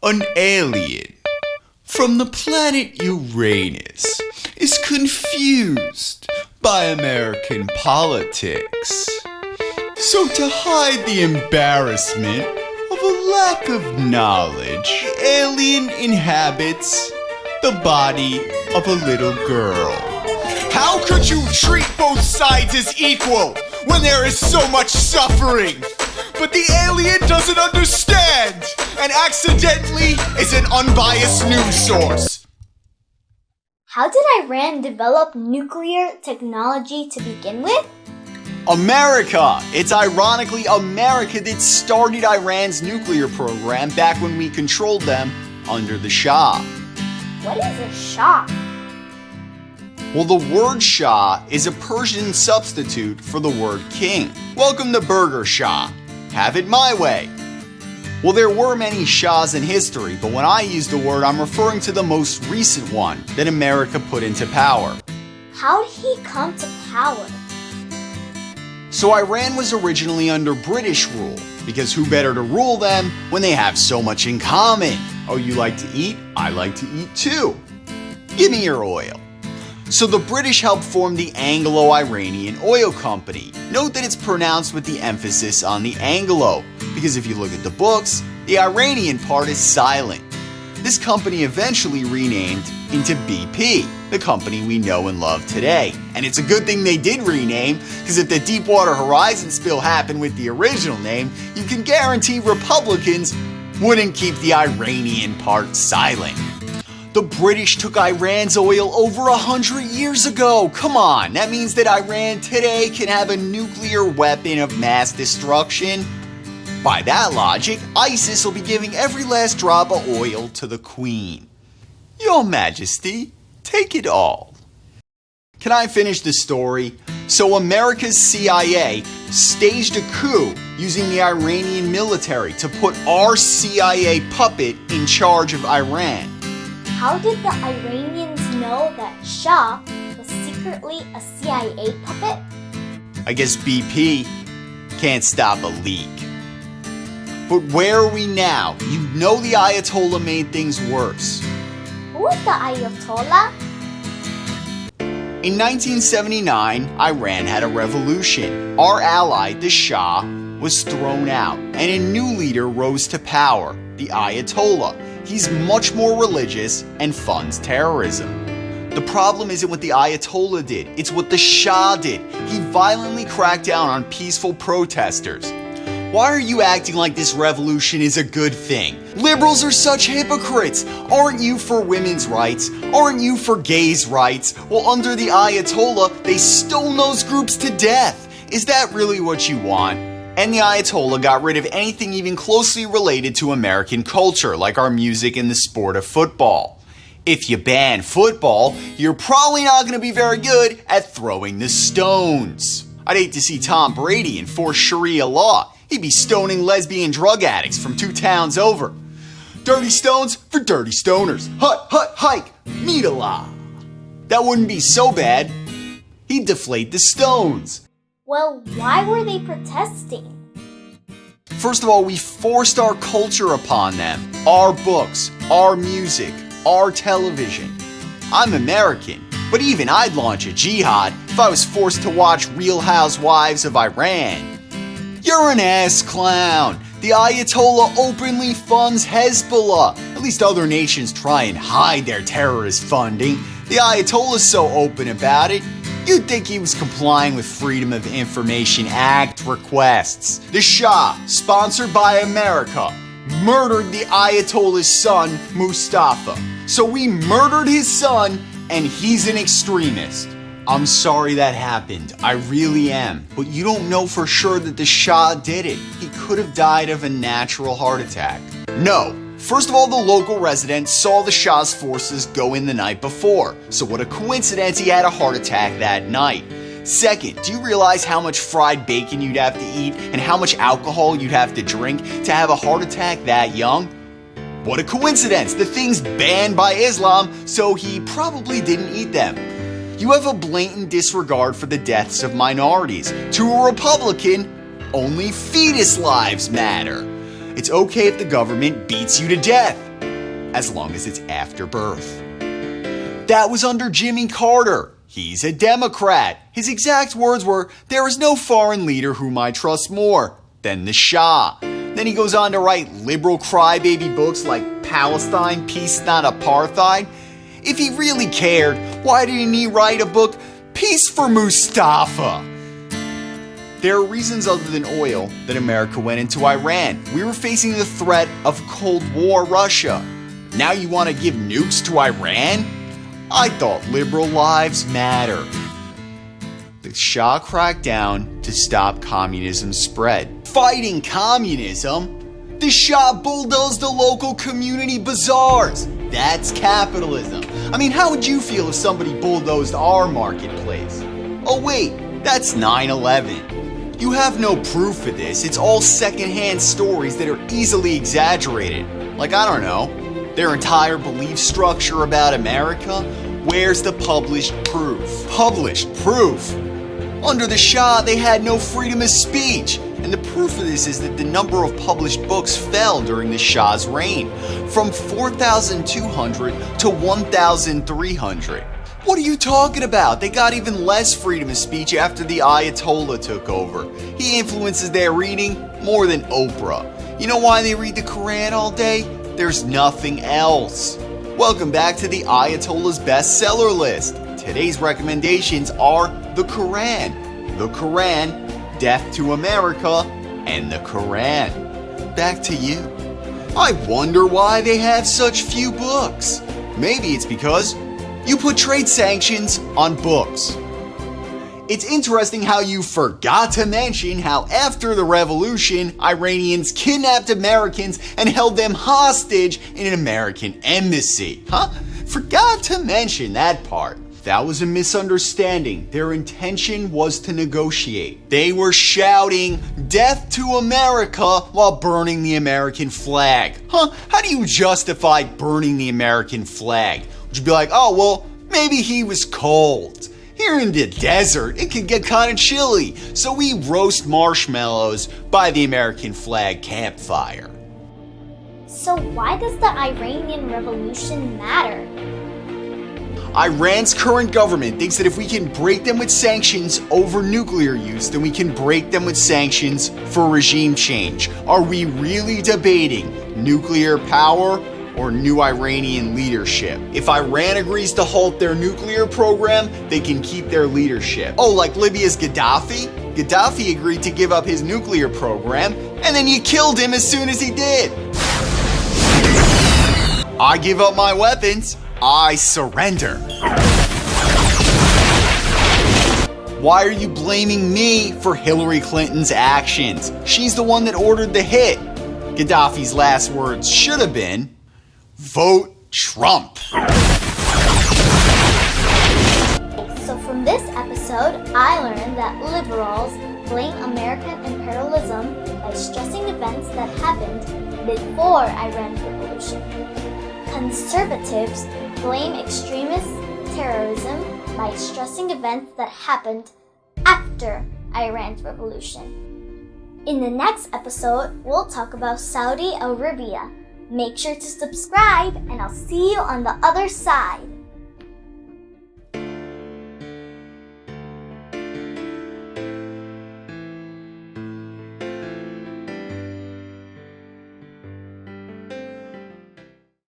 An alien from the planet Uranus is confused by American politics. So to hide the embarrassment of a lack of knowledge, the alien inhabits the body of a little girl. How could you treat both sides as equal when there is so much suffering? But the alien doesn't understand and accidentally is an unbiased news source. How did Iran develop nuclear technology to begin with? America! It's ironically America that started Iran's nuclear program back when we controlled them under the Shah. What is a Shah? Well, the word Shah is a Persian substitute for the word king. Welcome to Burger Shah. Have it my way. Well, there were many Shahs in history, but when I use the word, I'm referring to the most recent one that America put into power. How did he come to power? So Iran was originally under British rule, because who better to rule them when they have so much in common? Oh, you like to eat? I like to eat too. Give me your oil. So the British helped form the Anglo-Iranian Oil Company. Note that it's pronounced with the emphasis on the Anglo, because if you look at the books, the Iranian part is silent. This company eventually renamed into BP, the company we know and love today. And it's a good thing they did rename, because if the Deepwater Horizon spill happened with the original name, you can guarantee Republicans wouldn't keep the Iranian part silent. The British took Iran's oil over 100 years ago. Come on, that means that Iran today can have a nuclear weapon of mass destruction. By that logic, ISIS will be giving every last drop of oil to the Queen. Your Majesty, take it all. Can I finish the story? So America's CIA staged a coup using the Iranian military to put our CIA puppet in charge of Iran. How did the Iranians know that Shah was secretly a CIA puppet? I guess BP can't stop a leak. But where are we now? You know the Ayatollah made things worse. Who is the Ayatollah? In 1979, Iran had a revolution. Our ally, the Shah, was thrown out, and a new leader rose to power, the Ayatollah. He's much more religious and funds terrorism. The problem isn't what the Ayatollah did, it's what the Shah did. He violently cracked down on peaceful protesters. Why are you acting like this revolution is a good thing? Liberals are such hypocrites. Aren't you for women's rights? Aren't you for gays' rights? Well, under the Ayatollah, they stoned those groups to death. Is that really what you want? And the Ayatollah got rid of anything even closely related to American culture, like our music and the sport of football. If you ban football, you're probably not going to be very good at throwing the stones. I'd hate to see Tom Brady enforce Sharia law. He'd be stoning lesbian drug addicts from 2 towns over. Dirty stones for dirty stoners. Hut, hut, hike, meet Allah. That wouldn't be so bad. He'd deflate the stones. Well, why were they protesting? First of all, we forced our culture upon them. Our books, our music, our television. I'm American, but even I'd launch a jihad if I was forced to watch Real Housewives of Iran. You're an ass clown. The Ayatollah openly funds Hezbollah. At least other nations try and hide their terrorist funding. The Ayatollah's so open about it, you'd think he was complying with Freedom of Information Act requests. The Shah, sponsored by America, murdered the Ayatollah's son, Mustafa. So we murdered his son, and he's an extremist. I'm sorry that happened. I really am. But you don't know for sure that the Shah did it. He could have died of a natural heart attack. No. First of all, the local residents saw the Shah's forces go in the night before. So what a coincidence he had a heart attack that night. Second, do you realize how much fried bacon you'd have to eat and how much alcohol you'd have to drink to have a heart attack that young? What a coincidence. The thing's banned by Islam, so he probably didn't eat them. You have a blatant disregard for the deaths of minorities. To a Republican, only fetus lives matter. It's okay if the government beats you to death, as long as it's after birth. That was under Jimmy Carter. He's a Democrat. His exact words were, "There is no foreign leader whom I trust more than the Shah." Then he goes on to write liberal crybaby books like Palestine, Peace Not Apartheid. If he really cared, why didn't he write a book, Peace for Mustafa? There are reasons other than oil that America went into Iran. We were facing the threat of Cold War Russia. Now you want to give nukes to Iran? I thought liberal lives matter. The Shah cracked down to stop communism's spread. Fighting communism? The Shah bulldozed the local community bazaars. That's capitalism. I mean, how would you feel if somebody bulldozed our marketplace? Oh wait, that's 9/11. You have no proof of this. It's all secondhand stories that are easily exaggerated. Like, I don't know, their entire belief structure about America? Where's the published proof? Published proof? Under the Shah, they had no freedom of speech. And the proof of this is that the number of published books fell during the Shah's reign, from 4,200 to 1,300. What are you talking about? They got even less freedom of speech after the Ayatollah took over. He influences their reading more than Oprah. You know why they read the Quran all day? There's nothing else. Welcome back to the Ayatollah's bestseller list. Today's recommendations are the Quran, Death to America, and the Quran. Back to you. I wonder why they have such few books. Maybe it's because you put trade sanctions on books. It's interesting how you forgot to mention how after the revolution, Iranians kidnapped Americans and held them hostage in an American embassy. Forgot to mention that part. That was a misunderstanding. Their intention was to negotiate. They were shouting, "Death to America," while burning the American flag. How do you justify burning the American flag? Would you be like, "Oh, well, maybe he was cold. Here in the desert, it can get kind of chilly, so we roast marshmallows by the American flag campfire." So why does the Iranian Revolution matter? Iran's current government thinks that if we can break them with sanctions over nuclear use, then we can break them with sanctions for regime change. Are we really debating nuclear power or new Iranian leadership? If Iran agrees to halt their nuclear program, they can keep their leadership. Oh, like Libya's Gaddafi? Gaddafi agreed to give up his nuclear program, and then you killed him as soon as he did. I give up my weapons. I surrender. Why are you blaming me for Hillary Clinton's actions? She's the one that ordered the hit. Gaddafi's last words should have been, "Vote Trump." So from this episode, I learned that liberals blame American imperialism by stressing events that happened before Iran's revolution. Conservatives blame extremist terrorism by stressing events that happened after Iran's revolution. In the next episode, we'll talk about Saudi Arabia. Make sure to subscribe, and I'll see you on the other side.